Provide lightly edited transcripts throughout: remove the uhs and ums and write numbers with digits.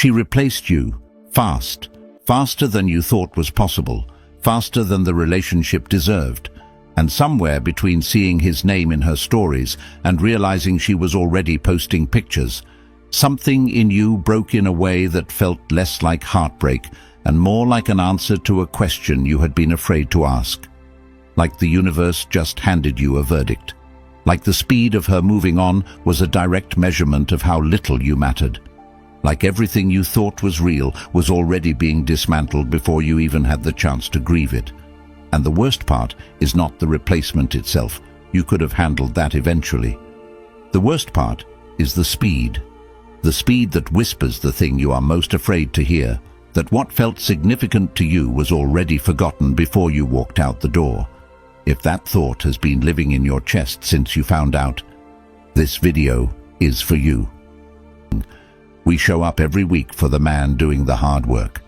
She replaced you, faster than you thought was possible, faster than the relationship deserved. And somewhere between seeing his name in her stories and realizing she was already posting pictures, something in you broke in a way that felt less like heartbreak and more like an answer to a question you had been afraid to ask. Like the universe just handed you a verdict. Like the speed of her moving on was a direct measurement of how little you mattered. Like everything you thought was real was already being dismantled before you even had the chance to grieve it. And the worst part is not the replacement itself. You could have handled that eventually. The worst part is the speed. The speed that whispers the thing you are most afraid to hear, that what felt significant to you was already forgotten before you walked out the door. If that thought has been living in your chest since you found out, this video is for you. We show up every week for the man doing the hard work.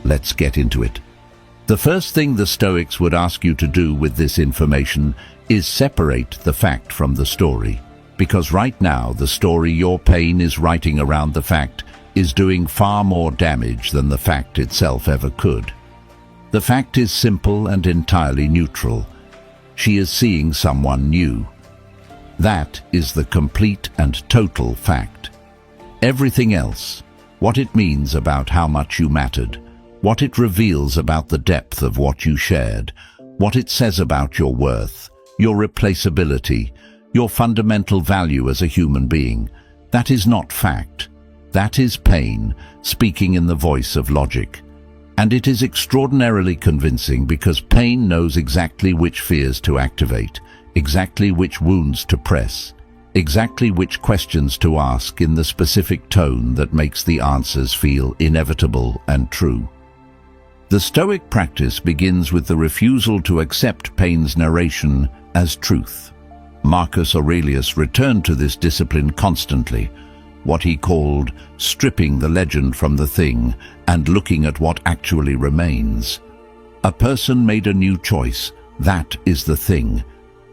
Let's get into it. The first thing the Stoics would ask you to do with this information is separate the fact from the story. Because right now, the story your pain is writing around the fact is doing far more damage than the fact itself ever could. The fact is simple and entirely neutral. She is seeing someone new. That is the complete and total fact. Everything else, what it means about how much you mattered, what it reveals about the depth of what you shared, what it says about your worth, your replaceability, your fundamental value as a human being, that is not fact. That is pain, speaking in the voice of logic. And it is extraordinarily convincing because pain knows exactly which fears to activate, exactly which wounds to press, exactly which questions to ask in the specific tone that makes the answers feel inevitable and true. The Stoic practice begins with the refusal to accept pain's narration as truth. Marcus Aurelius returned to this discipline constantly, what he called stripping the legend from the thing and looking at what actually remains. A person made a new choice. That is the thing.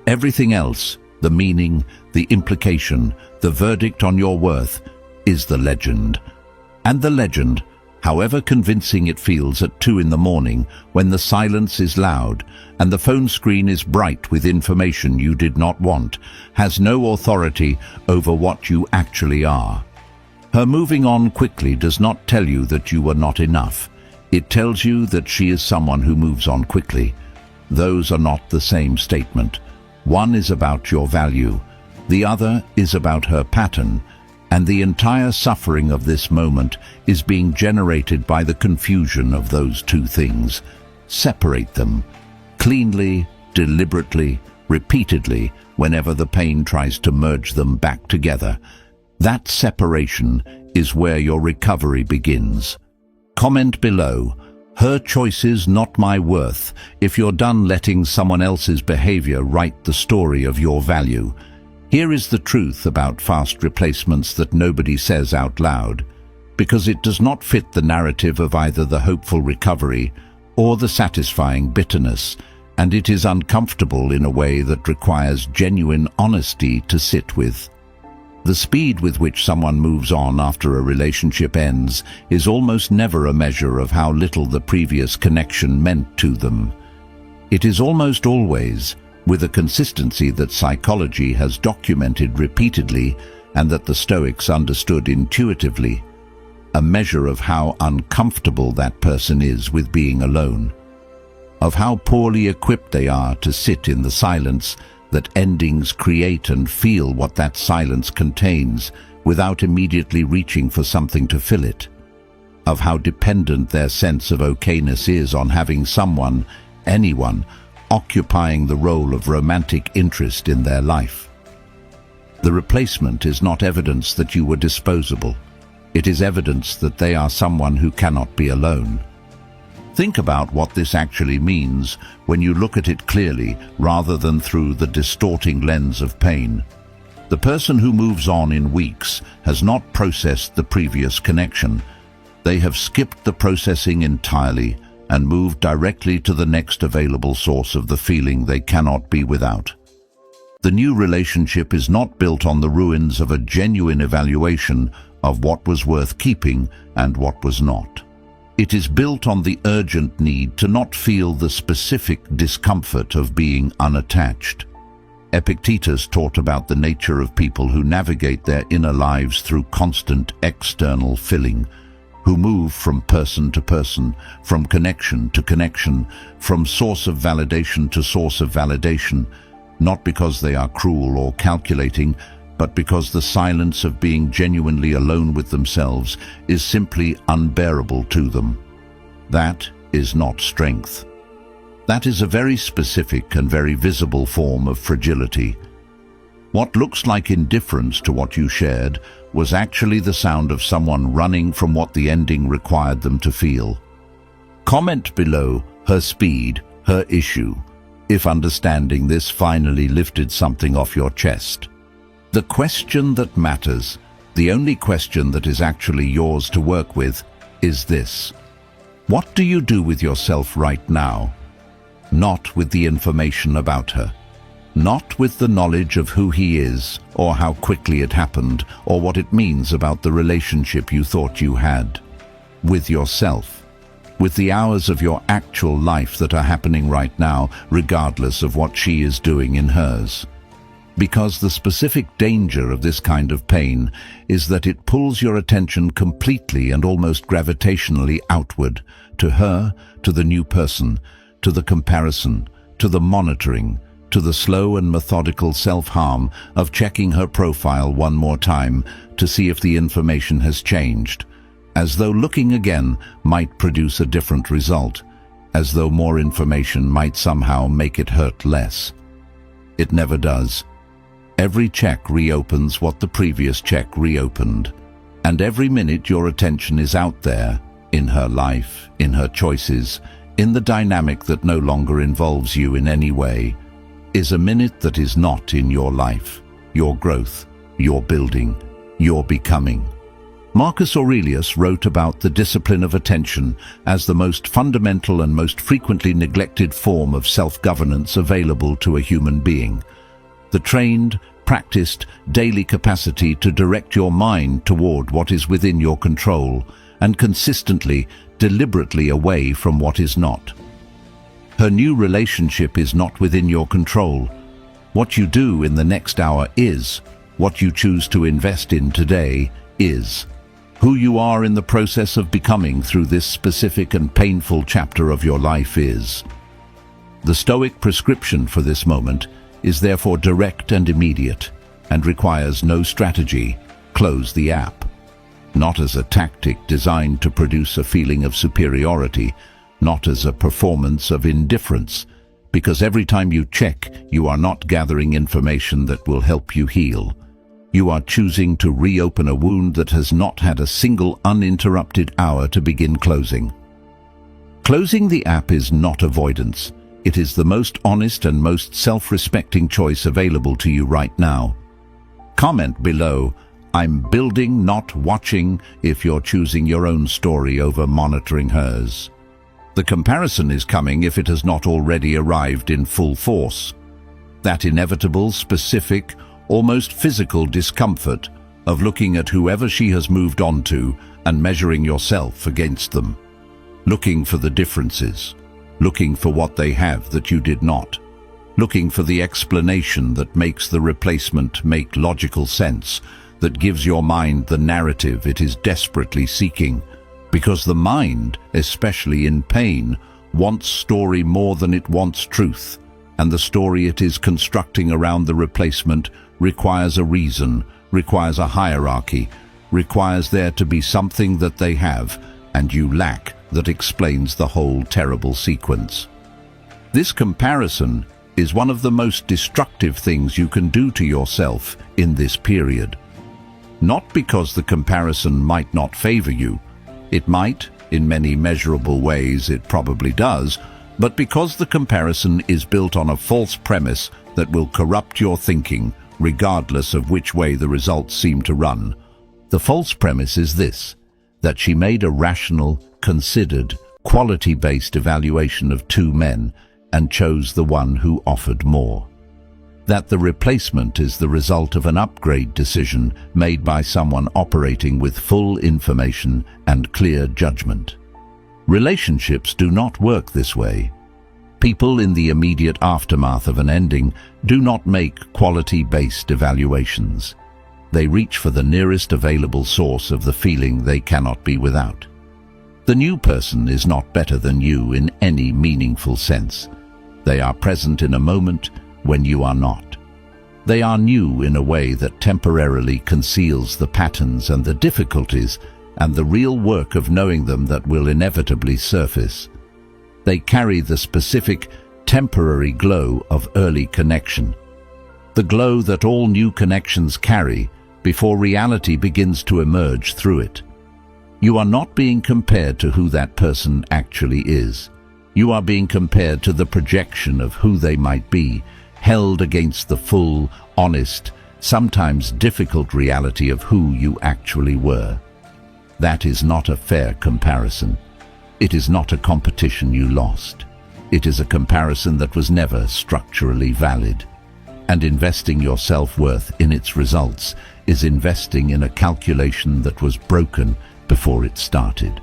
Everything else, the meaning, the implication, the verdict on your worth, is the legend. And the legend, however convincing it feels at 2 in the morning when the silence is loud and the phone screen is bright with information you did not want, has no authority over what you actually are. Her moving on quickly does not tell you that you were not enough. It tells you that she is someone who moves on quickly. Those are not the same statement. One is about your value. The other is about her pattern. And the entire suffering of this moment is being generated by the confusion of those two things. Separate them. Cleanly, deliberately, repeatedly, whenever the pain tries to merge them back together. That separation is where your recovery begins. Comment below, "Her choices, not my worth," if you're done letting someone else's behavior write the story of your value. Here is the truth about fast replacements that nobody says out loud, because it does not fit the narrative of either the hopeful recovery or the satisfying bitterness, and it is uncomfortable in a way that requires genuine honesty to sit with. The speed with which someone moves on after a relationship ends is almost never a measure of how little the previous connection meant to them. It is almost always, with a consistency that psychology has documented repeatedly and that the Stoics understood intuitively, a measure of how uncomfortable that person is with being alone, of how poorly equipped they are to sit in the silence that endings create and feel what that silence contains without immediately reaching for something to fill it, of how dependent their sense of okayness is on having someone, anyone, occupying the role of romantic interest in their life. The replacement is not evidence that you were disposable. It is evidence that they are someone who cannot be alone. Think about what this actually means when you look at it clearly rather than through the distorting lens of pain. The person who moves on in weeks has not processed the previous connection. They have skipped the processing entirely and moved directly to the next available source of the feeling they cannot be without. The new relationship is not built on the ruins of a genuine evaluation of what was worth keeping and what was not. It is built on the urgent need to not feel the specific discomfort of being unattached. Epictetus taught about the nature of people who navigate their inner lives through constant external filling, who move from person to person, from connection to connection, from source of validation to source of validation, not because they are cruel or calculating, but because the silence of being genuinely alone with themselves is simply unbearable to them. That is not strength. That is a very specific and very visible form of fragility. What looks like indifference to what you shared was actually the sound of someone running from what the ending required them to feel. Comment below her speed, her issue, if understanding this finally lifted something off your chest. The question that matters, the only question that is actually yours to work with, is this. What do you do with yourself right now? Not with the information about her. Not with the knowledge of who he is, or how quickly it happened, or what it means about the relationship you thought you had. With yourself. With the hours of your actual life that are happening right now, regardless of what she is doing in hers. Because the specific danger of this kind of pain is that it pulls your attention completely and almost gravitationally outward, to her, to the new person, to the comparison, to the monitoring, to the slow and methodical self-harm of checking her profile one more time to see if the information has changed, as though looking again might produce a different result, as though more information might somehow make it hurt less. It never does. Every check reopens what the previous check reopened, and every minute your attention is out there, in her life, in her choices, in the dynamic that no longer involves you in any way, is a minute that is not in your life, your growth, your building, your becoming. Marcus Aurelius wrote about the discipline of attention as the most fundamental and most frequently neglected form of self-governance available to a human being. The trained, practiced, daily capacity to direct your mind toward what is within your control and consistently, deliberately away from what is not. Her new relationship is not within your control. What you do in the next hour is. What you choose to invest in today is. Who you are in the process of becoming through this specific and painful chapter of your life is. The Stoic prescription for this moment is therefore direct and immediate, and requires no strategy. Close the app. Not as a tactic designed to produce a feeling of superiority, not as a performance of indifference, because every time you check, you are not gathering information that will help you heal. You are choosing to reopen a wound that has not had a single uninterrupted hour to begin closing. Closing the app is not avoidance. It is the most honest and most self-respecting choice available to you right now. Comment below, "I'm building, not watching," if you're choosing your own story over monitoring hers. The comparison is coming if it has not already arrived in full force. That inevitable, specific, almost physical discomfort of looking at whoever she has moved on to and measuring yourself against them. Looking for the differences. Looking for what they have that you did not. Looking for the explanation that makes the replacement make logical sense, that gives your mind the narrative it is desperately seeking. Because the mind, especially in pain, wants story more than it wants truth, and the story it is constructing around the replacement requires a reason, requires a hierarchy, requires there to be something that they have, and you lack, that explains the whole terrible sequence. This comparison is one of the most destructive things you can do to yourself in this period. Not because the comparison might not favor you. It might, in many measurable ways it probably does, but because the comparison is built on a false premise that will corrupt your thinking, regardless of which way the results seem to run. The false premise is this, that she made a rational, considered, quality-based evaluation of two men and chose the one who offered more. that the replacement is the result of an upgrade decision made by someone operating with full information and clear judgment. Relationships do not work this way. People in the immediate aftermath of an ending do not make quality-based evaluations. They reach for the nearest available source of the feeling they cannot be without. The new person is not better than you in any meaningful sense. They are present in a moment when you are not. They are new in a way that temporarily conceals the patterns and the difficulties and the real work of knowing them that will inevitably surface. They carry the specific, temporary glow of early connection. The glow that all new connections carry before reality begins to emerge through it. You are not being compared to who that person actually is. You are being compared to the projection of who they might be, held against the full, honest, sometimes difficult reality of who you actually were. That is not a fair comparison. It is not a competition you lost. It is a comparison that was never structurally valid. And investing your self-worth in its results is investing in a calculation that was broken before it started.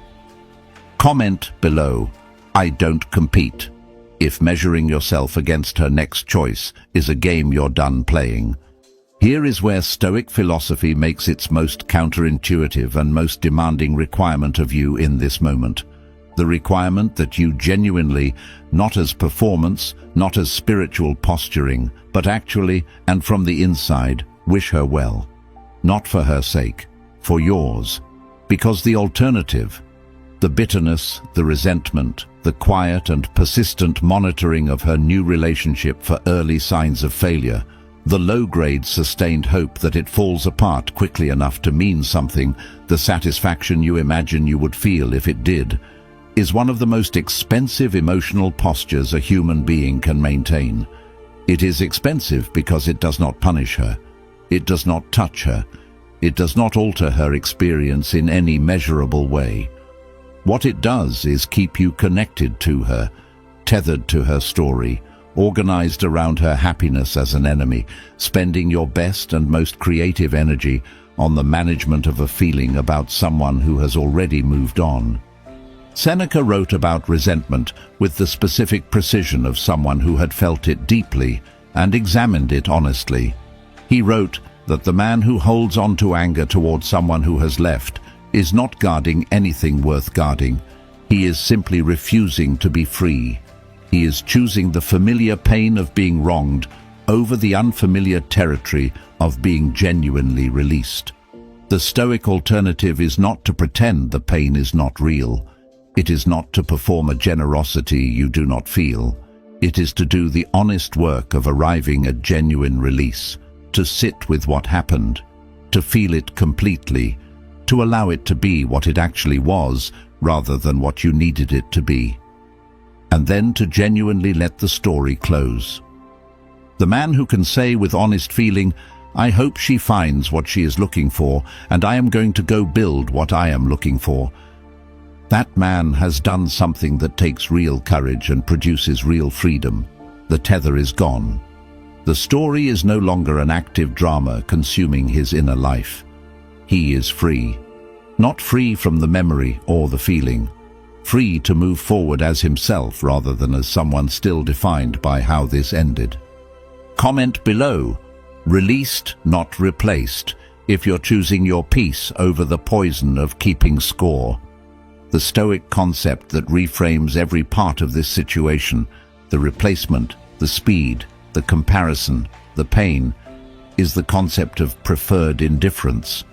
Comment below, "I don't compete," if measuring yourself against her next choice is a game you're done playing. Here is where Stoic philosophy makes its most counterintuitive and most demanding requirement of you in this moment. The requirement that you genuinely, not as performance, not as spiritual posturing, but actually, and from the inside, wish her well. Not for her sake, for yours. Because the alternative, the bitterness, the resentment, the quiet and persistent monitoring of her new relationship for early signs of failure, the low-grade sustained hope that it falls apart quickly enough to mean something, the satisfaction you imagine you would feel if it did, is one of the most expensive emotional postures a human being can maintain. It is expensive because it does not punish her. It does not touch her. It does not alter her experience in any measurable way. What it does is keep you connected to her, tethered to her story, organized around her happiness as an enemy, spending your best and most creative energy on the management of a feeling about someone who has already moved on. Seneca wrote about resentment with the specific precision of someone who had felt it deeply and examined it honestly. He wrote that the man who holds on to anger toward someone who has left is not guarding anything worth guarding. He is simply refusing to be free. He is choosing the familiar pain of being wronged over the unfamiliar territory of being genuinely released. The Stoic alternative is not to pretend the pain is not real. It is not to perform a generosity you do not feel. It is to do the honest work of arriving at genuine release, to sit with what happened, to feel it completely, to allow it to be what it actually was rather than what you needed it to be, and then to genuinely let the story close. The man who can say with honest feeling, "I hope she finds what she is looking for, and I am going to go build what I am looking for," that man has done something that takes real courage and produces real freedom. The tether is gone. The story is no longer an active drama consuming his inner life. He is free. Not free from the memory or the feeling. Free to move forward as himself rather than as someone still defined by how this ended. Comment below, "Released, not replaced," if you're choosing your peace over the poison of keeping score. The Stoic concept that reframes every part of this situation, the replacement, the speed, the comparison, the pain, is the concept of preferred indifference.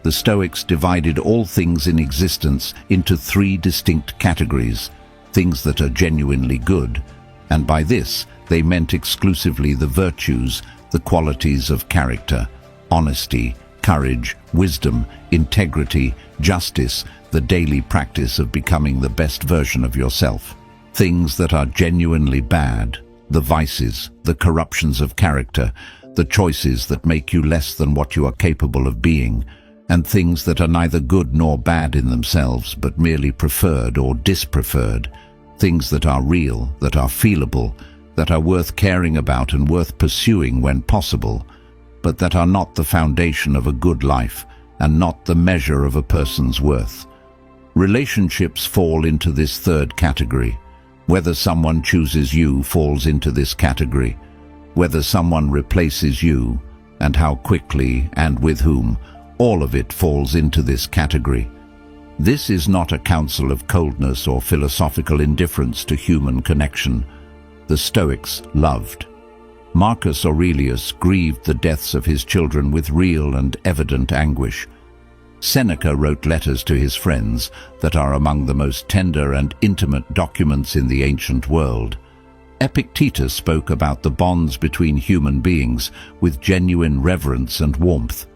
The Stoics divided all things in existence into three distinct categories: things that are genuinely good, and by this they meant exclusively the virtues, the qualities of character, honesty, courage, wisdom, integrity, justice, the daily practice of becoming the best version of yourself. Things that are genuinely bad, the vices, the corruptions of character, the choices that make you less than what you are capable of being, and things that are neither good nor bad in themselves, but merely preferred or dispreferred, things that are real, that are feelable, that are worth caring about and worth pursuing when possible, but that are not the foundation of a good life and not the measure of a person's worth. Relationships fall into this third category. Whether someone chooses you falls into this category. Whether someone replaces you, and how quickly and with whom, all of it falls into this category. This is not a counsel of coldness or philosophical indifference to human connection. The Stoics loved. Marcus Aurelius grieved the deaths of his children with real and evident anguish. Seneca wrote letters to his friends that are among the most tender and intimate documents in the ancient world. Epictetus spoke about the bonds between human beings with genuine reverence and warmth.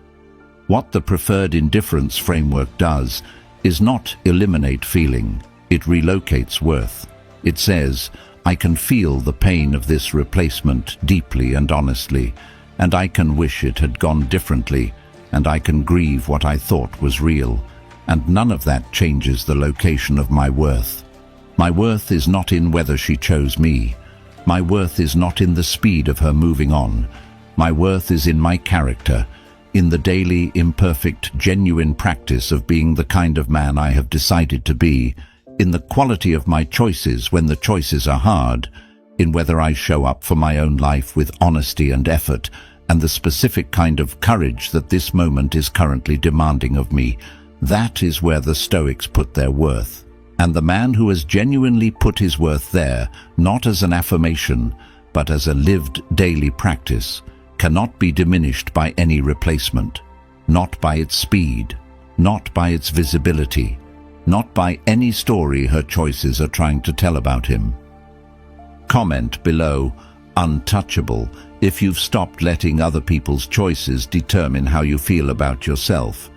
What the preferred indifference framework does is not eliminate feeling, it relocates worth. It says, I can feel the pain of this replacement deeply and honestly, and I can wish it had gone differently, and I can grieve what I thought was real, and none of that changes the location of my worth. My worth is not in whether she chose me. My worth is not in the speed of her moving on. My worth is in my character, in the daily, imperfect, genuine practice of being the kind of man I have decided to be, in the quality of my choices when the choices are hard, in whether I show up for my own life with honesty and effort, and the specific kind of courage that this moment is currently demanding of me. That is where the Stoics put their worth. And the man who has genuinely put his worth there, not as an affirmation, but as a lived daily practice, cannot be diminished by any replacement, not by its speed, not by its visibility, not by any story her choices are trying to tell about him. Comment below, untouchable, if you've stopped letting other people's choices determine how you feel about yourself.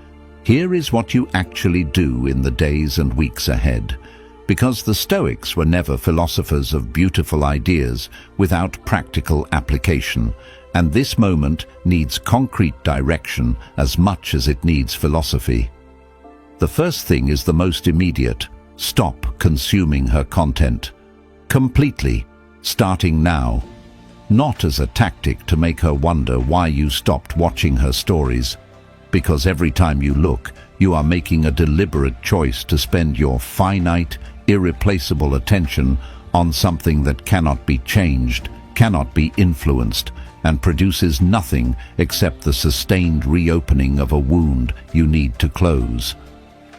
Here is what you actually do in the days and weeks ahead. Because the Stoics were never philosophers of beautiful ideas without practical application, and this moment needs concrete direction as much as it needs philosophy. The first thing is the most immediate. Stop consuming her content. Completely. Starting now. Not as a tactic to make her wonder why you stopped watching her stories, because every time you look, you are making a deliberate choice to spend your finite, irreplaceable attention on something that cannot be changed, cannot be influenced, and produces nothing except the sustained reopening of a wound you need to close.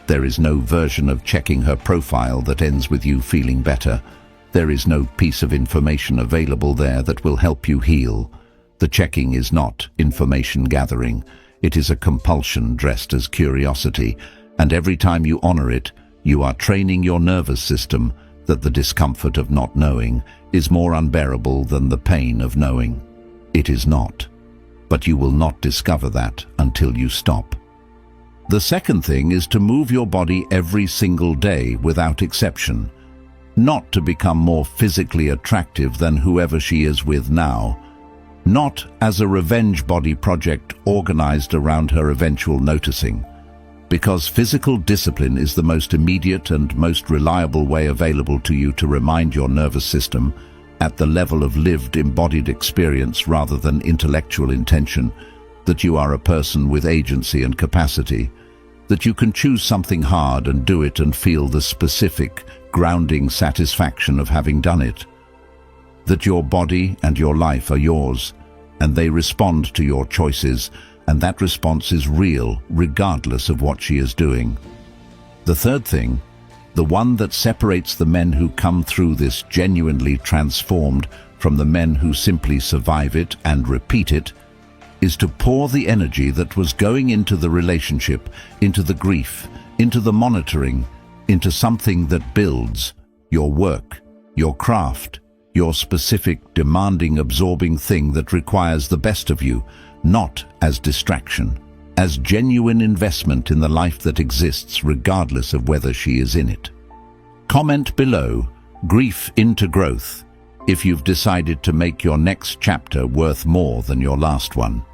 There is no version of checking her profile that ends with you feeling better. There is no piece of information available there that will help you heal. The checking is not information gathering. It is a compulsion dressed as curiosity, and every time you honor it, you are training your nervous system that the discomfort of not knowing is more unbearable than the pain of knowing. It is not. But you will not discover that until you stop. The second thing is to move your body every single day without exception. Not to become more physically attractive than whoever she is with now. Not as a revenge body project organized around her eventual noticing. Because physical discipline is the most immediate and most reliable way available to you to remind your nervous system, at the level of lived embodied experience rather than intellectual intention, that you are a person with agency and capacity, that you can choose something hard and do it and feel the specific, grounding satisfaction of having done it, that your body and your life are yours, and they respond to your choices, and that response is real regardless of what she is doing. The third thing, the one that separates the men who come through this genuinely transformed from the men who simply survive it and repeat it, is to pour the energy that was going into the relationship, into the grief, into the monitoring, into something that builds your work, your craft, your specific, demanding, absorbing thing that requires the best of you, not as distraction, as genuine investment in the life that exists regardless of whether she is in it. Comment below, grief into growth, if you've decided to make your next chapter worth more than your last one.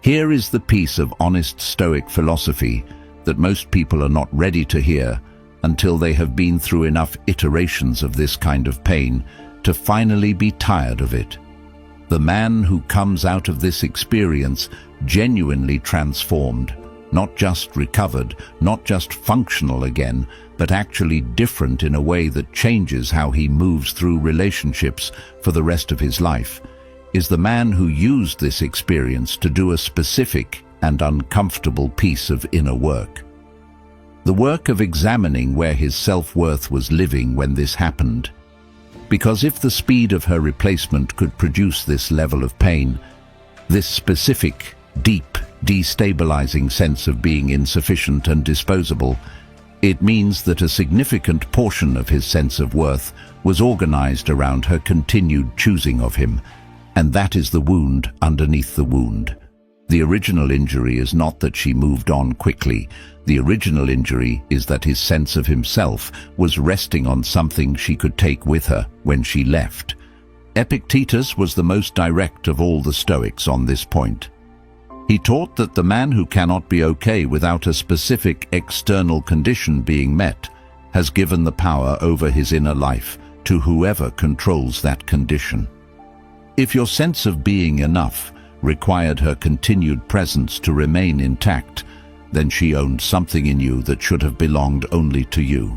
Here is the piece of honest Stoic philosophy that most people are not ready to hear until they have been through enough iterations of this kind of pain to finally be tired of it. The man who comes out of this experience genuinely transformed, not just recovered, not just functional again, but actually different in a way that changes how he moves through relationships for the rest of his life, is the man who used this experience to do a specific and uncomfortable piece of inner work. The work of examining where his self-worth was living when this happened. Because if the speed of her replacement could produce this level of pain, this specific, deep, destabilizing sense of being insufficient and disposable, it means that a significant portion of his sense of worth was organized around her continued choosing of him, and that is the wound underneath the wound. The original injury is not that she moved on quickly. The original injury is that his sense of himself was resting on something she could take with her when she left. Epictetus was the most direct of all the Stoics on this point. He taught that the man who cannot be okay without a specific external condition being met has given the power over his inner life to whoever controls that condition. If your sense of being enough required her continued presence to remain intact, then she owned something in you that should have belonged only to you.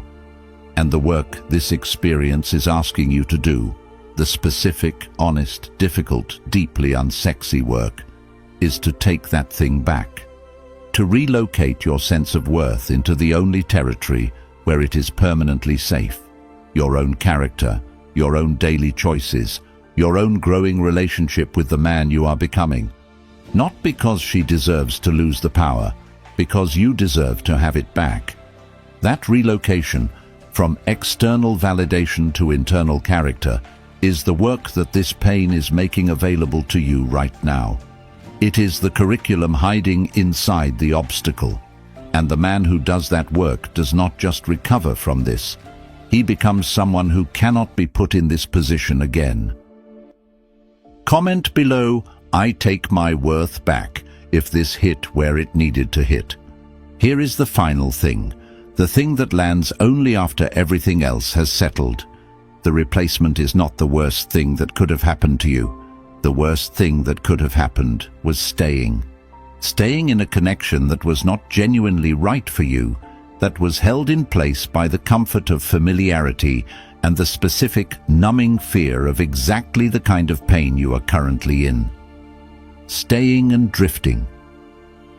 And the work this experience is asking you to do, the specific, honest, difficult, deeply unsexy work, is to take that thing back, to relocate your sense of worth into the only territory where it is permanently safe, your own character, your own daily choices, your own growing relationship with the man you are becoming. Not because she deserves to lose the power, because you deserve to have it back. That relocation, from external validation to internal character, is the work that this pain is making available to you right now. It is the curriculum hiding inside the obstacle. And the man who does that work does not just recover from this. He becomes someone who cannot be put in this position again. Comment below, "I take my worth back," if this hit where it needed to hit. Here is the final thing, the thing that lands only after everything else has settled. The replacement is not the worst thing that could have happened to you. The worst thing that could have happened was staying. Staying in a connection that was not genuinely right for you, that was held in place by the comfort of familiarity and the specific, numbing fear of exactly the kind of pain you are currently in. Staying and drifting.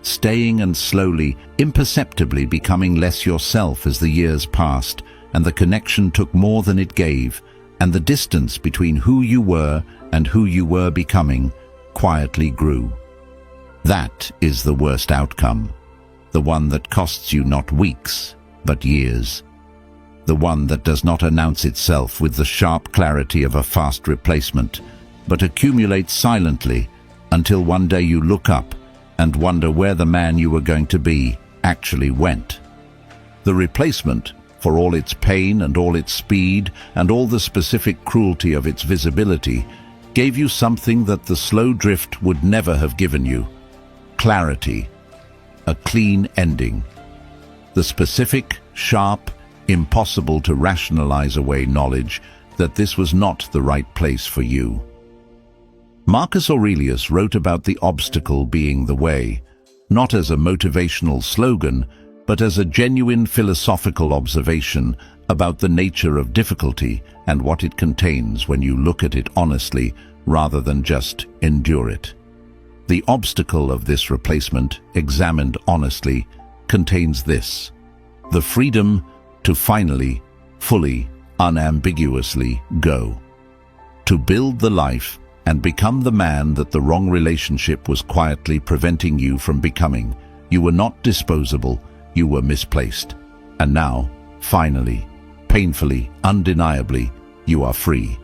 Staying and slowly, imperceptibly becoming less yourself as the years passed, and the connection took more than it gave, and the distance between who you were and who you were becoming quietly grew. That is the worst outcome, the one that costs you not weeks, but years. The one that does not announce itself with the sharp clarity of a fast replacement, but accumulates silently until one day you look up and wonder where the man you were going to be actually went. The replacement, for all its pain and all its speed and all the specific cruelty of its visibility, gave you something that the slow drift would never have given you. Clarity. A clean ending. The specific, sharp, impossible to rationalize away knowledge that this was not the right place for you. Marcus Aurelius wrote about the obstacle being the way, not as a motivational slogan, but as a genuine philosophical observation about the nature of difficulty and what it contains when you look at it honestly rather than just endure it. The obstacle of this replacement, examined honestly, contains this: the freedom to finally, fully, unambiguously go. To build the life and become the man that the wrong relationship was quietly preventing you from becoming. You were not disposable, you were misplaced. And now, finally, painfully, undeniably, you are free.